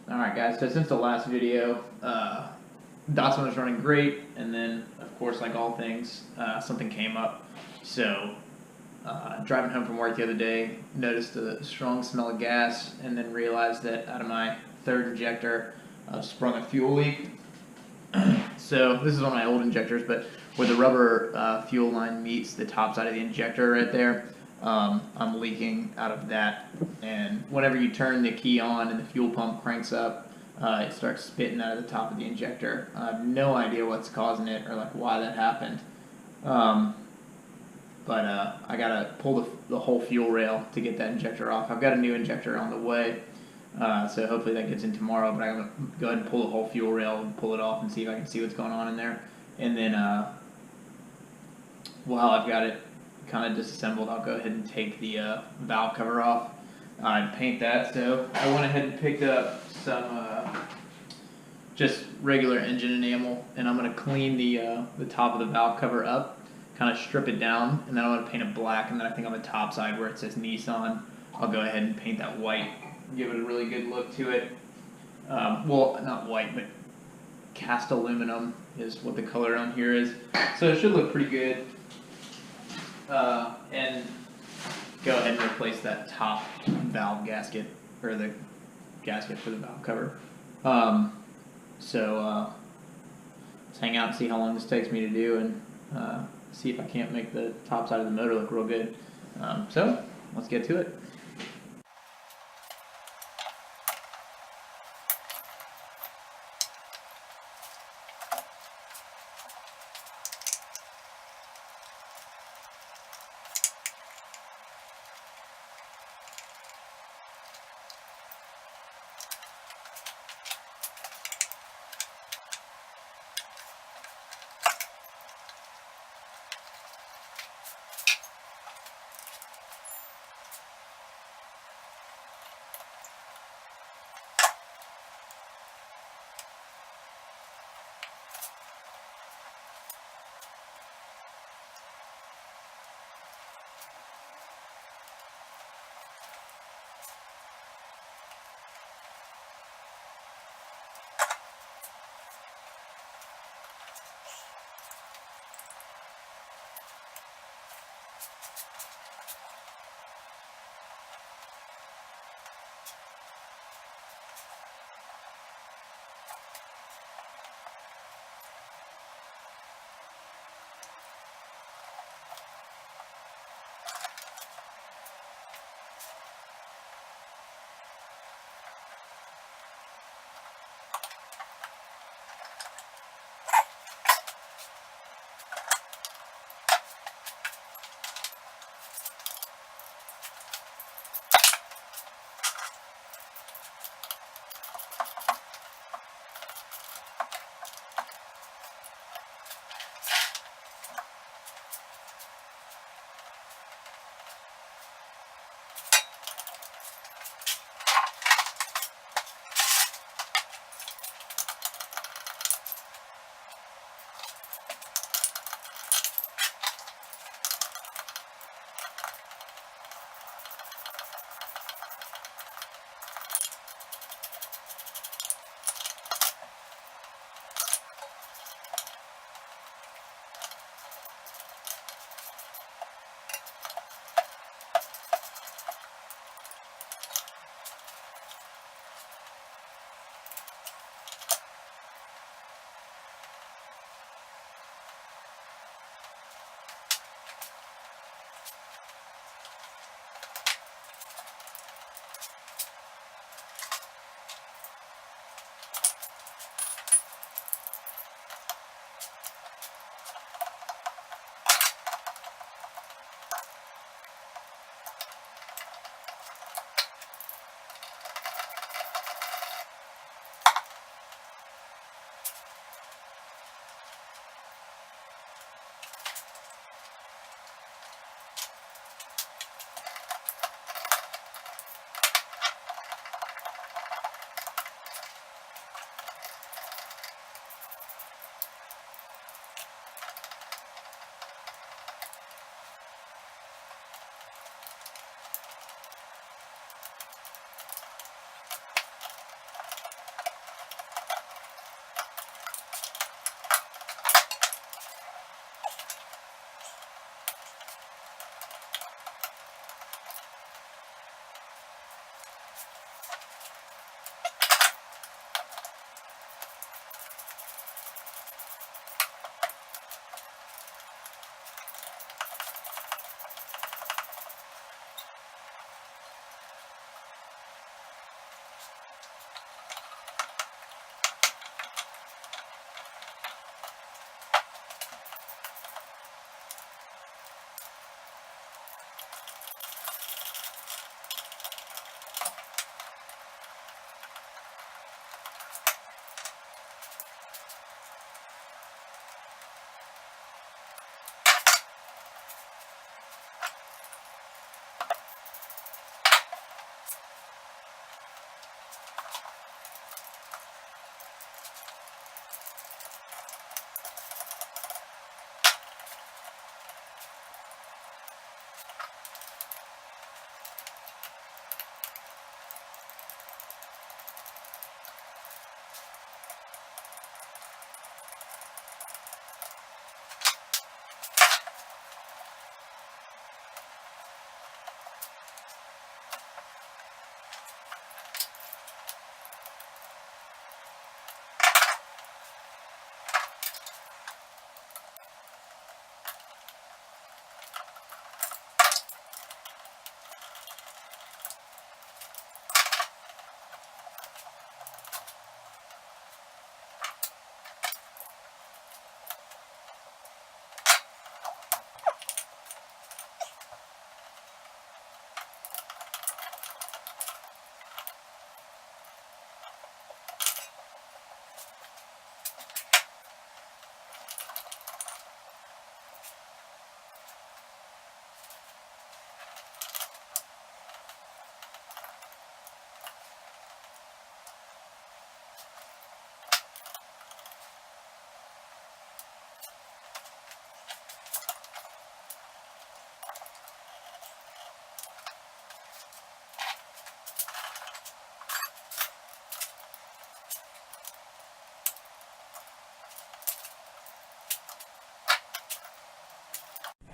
Alright guys, so since the last video, Ratsun was running great, and then, of course, like all things, something came up. So, driving home from work the other day, noticed a strong smell of gas, and then realized that out of my third injector, sprung a fuel leak. So, this is one of my old injectors, but where the rubber fuel line meets the top side of the injector right there, I'm leaking out of that. And whenever you turn the key on and the fuel pump cranks up, it starts spitting out of the top of the injector. I have no idea what's causing it or like why that happened. But I gotta pull the whole fuel rail to get that injector off. I've got a new injector on the way, so hopefully that gets in tomorrow. But I'm gonna go ahead and pull the whole fuel rail and pull it off and see if I can see what's going on in there. And then while I've got it kind of disassembled, I'll go ahead and take the valve cover off and paint that. So I went ahead and picked up some just regular engine enamel, and I'm going to clean the top of the valve cover up, kind of strip it down, and then I'm going to paint it black. And then I think on the top side where it says Nissan, I'll go ahead and paint that white, give it a really good look to it. Well, not white, but cast aluminum is what the color on here is. So it should look pretty good. And go ahead and replace that top valve gasket, or the gasket for the valve cover. So let's hang out and see how long this takes me to do, and see if I can't make the top side of the motor look real good. So let's get to it.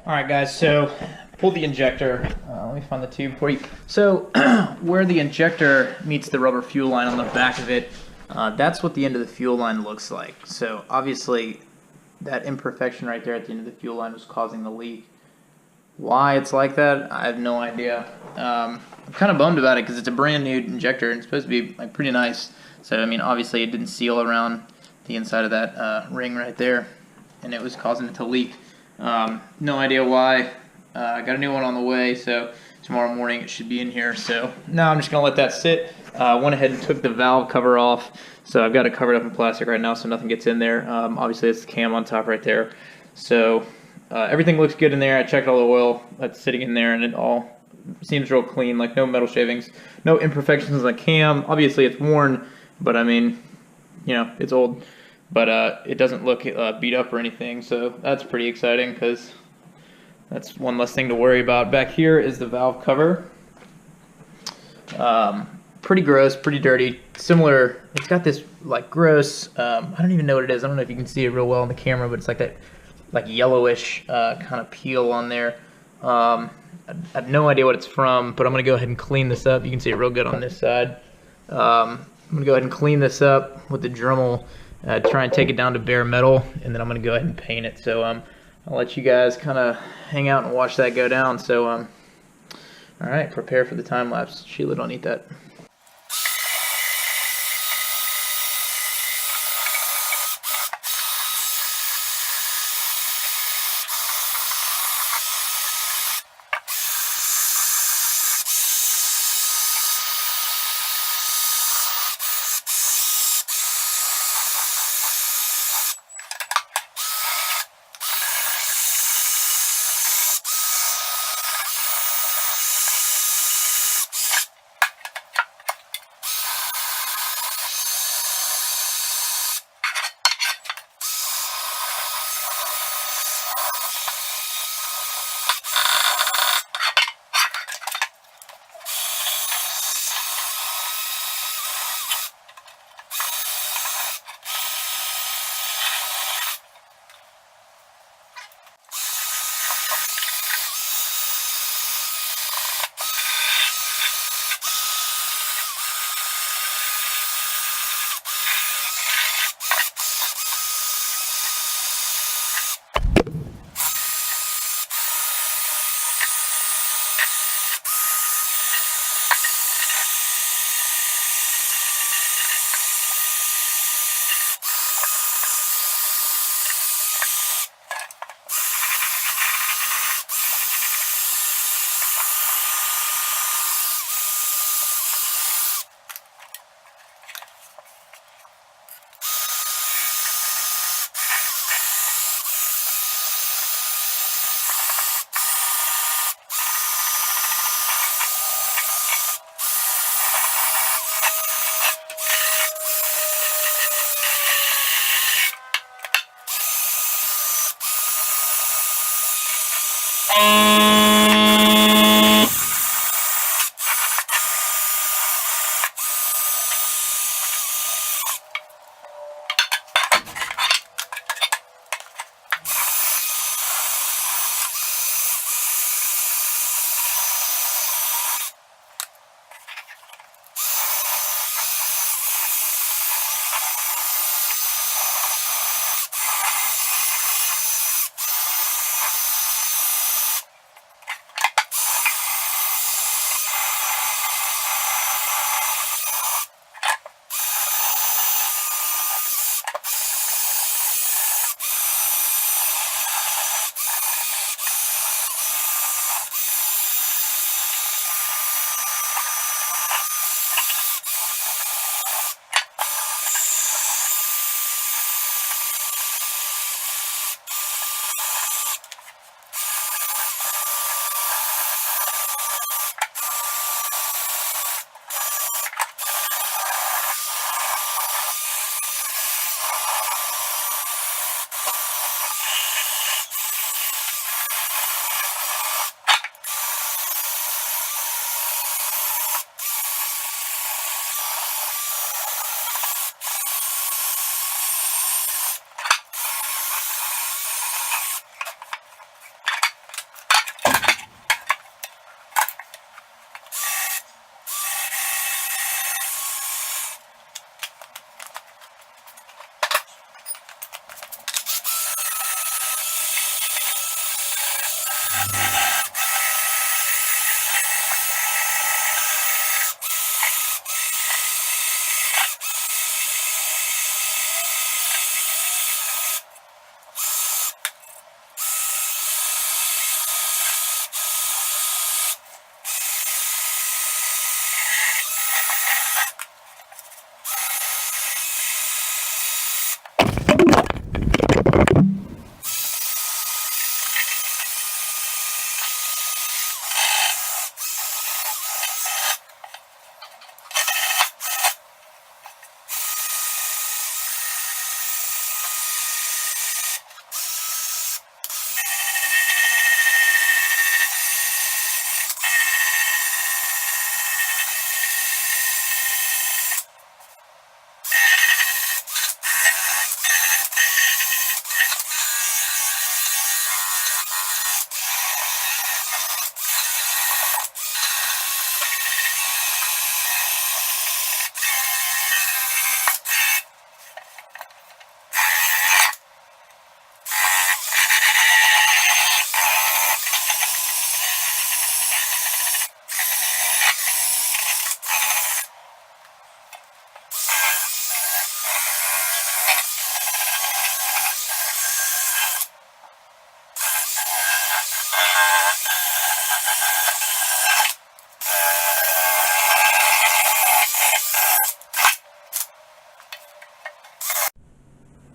Alright guys, so pull the injector. Let me find the tube for you. So where the injector meets the rubber fuel line on the back of it, that's what the end of the fuel line looks like. So obviously that imperfection right there at the end of the fuel line was causing the leak. Why it's like that, I have no idea. I'm kind of bummed about it because it's a brand new injector and it's supposed to be like pretty nice. So I mean, obviously it didn't seal around the inside of that ring right there, and it was causing it to leak. No idea why. I got a new one on the way, so tomorrow morning it should be in here. So now I'm just gonna let that sit. Went ahead and took the valve cover off, so I've got it covered up in plastic right now so nothing gets in there. Obviously it's the cam on top right there. So everything looks good in there. I checked all the oil that's sitting in there and it all seems real clean, like no metal shavings, no imperfections on the cam. Obviously it's worn, but I mean, you know, it's old. But it doesn't look beat up or anything, so that's pretty exciting because that's one less thing to worry about. Back here is the valve cover. Pretty gross, pretty dirty. Similar, it's got this like gross, I don't even know what it is. I don't know if you can see it real well on the camera, but it's like that like yellowish kind of peel on there. I have no idea what it's from, but I'm going to go ahead and clean this up. You can see it real good on this side. I'm going to go ahead and clean this up with the Dremel. Try and take it down to bare metal, and then I'm going to go ahead and paint it. So I'll let you guys kind of hang out and watch that go down. So all right, prepare for the time lapse. Sheila, don't eat that.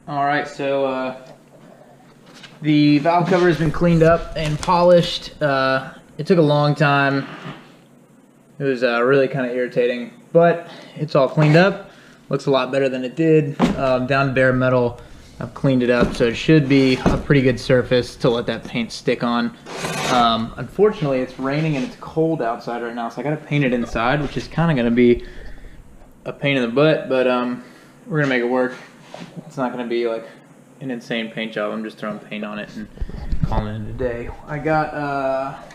Alright, so the valve cover has been cleaned up and polished. It took a long time. It was really kind of irritating, but it's all cleaned up. Looks a lot better than it did. Down to bare metal, I've cleaned it up, so it should be a pretty good surface to let that paint stick on. Unfortunately, it's raining and it's cold outside right now, so I gotta paint it inside, which is kind of gonna be a pain in the butt, but we're gonna make it work. It's not gonna be like an insane paint job. I'm just throwing paint on it and calling it a day. I got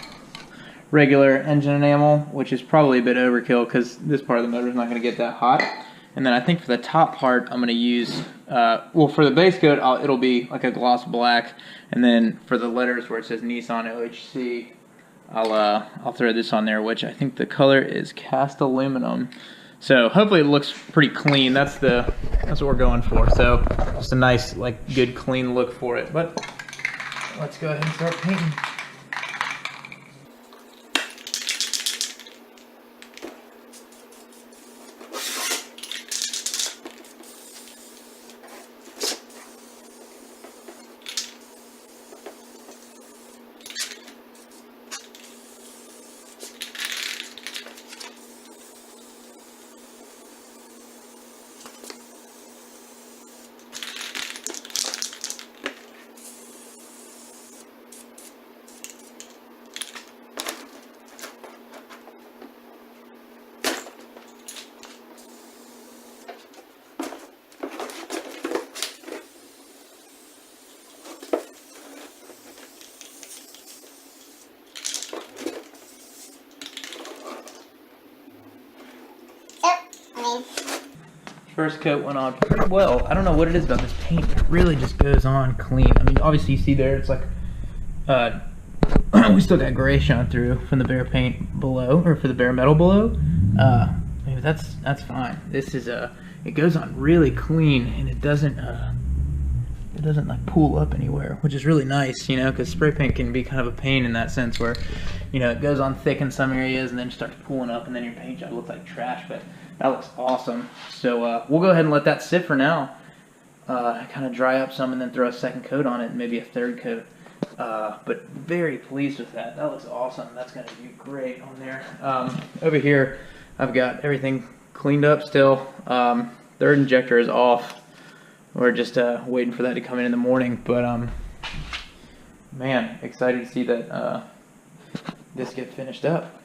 regular engine enamel, which is probably a bit overkill because this part of the motor is not gonna get that hot. And then I think for the top part, I'm gonna use, well, for the base coat, it'll be like a gloss black, and then for the letters where it says Nissan OHC, I'll throw this on there, which I think the color is cast aluminum. So hopefully it looks pretty clean. That's what we're going for. So just a nice, like, good clean look for it. But let's go ahead and start painting. First coat went on pretty well. I don't know what it is about this paint. It really just goes on clean. I mean, obviously you see there, it's like, we still got gray showing through from the bare paint below, or for the bare metal below. Maybe that's fine. This is it goes on really clean, and it doesn't like pool up anywhere, which is really nice, you know, because spray paint can be kind of a pain in that sense where, you know, it goes on thick in some areas and then starts pooling up, and then your paint job looks like trash. But that looks awesome. So we'll go ahead and let that sit for now. Kind of dry up some and then throw a second coat on it, and maybe a third coat. But very pleased with that. That looks awesome. That's going to be great on there. Over here, I've got everything cleaned up still. Third injector is off. We're just waiting for that to come in the morning. But man, excited to see that this get finished up.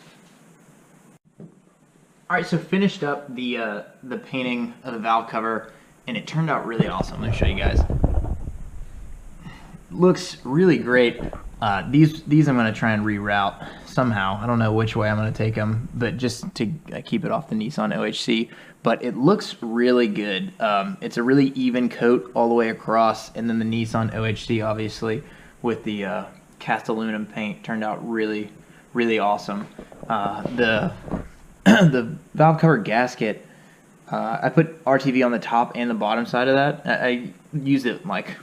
Alright, so finished up the painting of the valve cover, and it turned out really awesome. Let me show you guys. Looks really great. These I'm going to try and reroute somehow. I don't know which way I'm going to take them, but just to keep it off the Nissan OHC. But it looks really good. It's a really even coat all the way across, and then the Nissan OHC, obviously, with the cast aluminum paint, turned out really, really awesome. The valve cover gasket, I put RTV on the top and the bottom side of that. I used it like,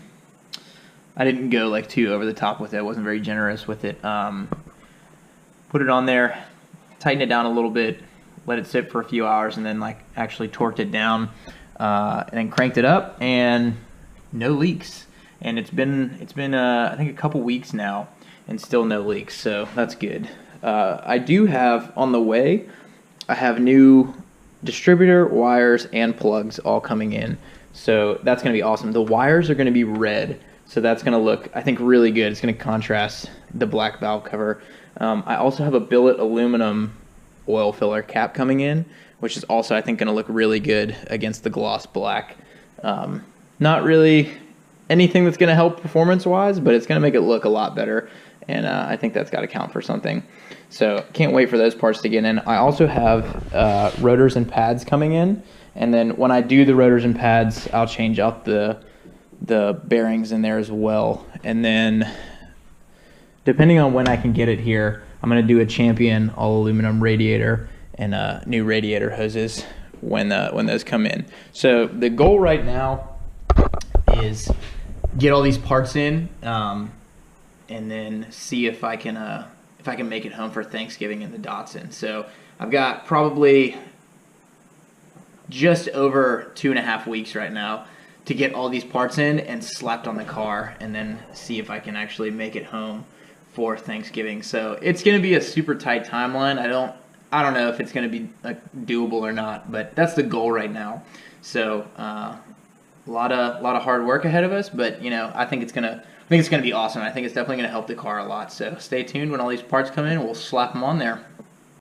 I didn't go like too over the top with it. I wasn't very generous with it. Put it on there, tighten it down a little bit, let it sit for a few hours, and then like actually torqued it down, and then cranked it up, and no leaks. And it's been I think a couple weeks now, and still no leaks. So that's good. I do have on the way, I have new distributor, wires, and plugs all coming in. So that's going to be awesome. The wires are going to be red, so that's going to look, I think, really good. It's going to contrast the black valve cover. I also have a billet aluminum oil filler cap coming in, which is also, I think, going to look really good against the gloss black. Not really anything that's going to help performance-wise, but it's going to make it look a lot better, and I think that's got to count for something. So can't wait for those parts to get in. I also have rotors and pads coming in, and then when I do the rotors and pads, I'll change out the bearings in there as well. And then depending on when I can get it here, I'm going to do a Champion all aluminum radiator and new radiator hoses when those come in. So the goal right now is get all these parts in, and then see if I can make it home for Thanksgiving in the Datsun. So I've got probably just over 2.5 weeks right now to get all these parts in and slapped on the car, and then see if I can actually make it home for Thanksgiving. So it's going to be a super tight timeline. I don't know if it's going to be doable or not, but that's the goal right now. So a lot of hard work ahead of us, but I think it's gonna be awesome. I think it's definitely gonna help the car a lot. So stay tuned when all these parts come in. We'll slap them on there.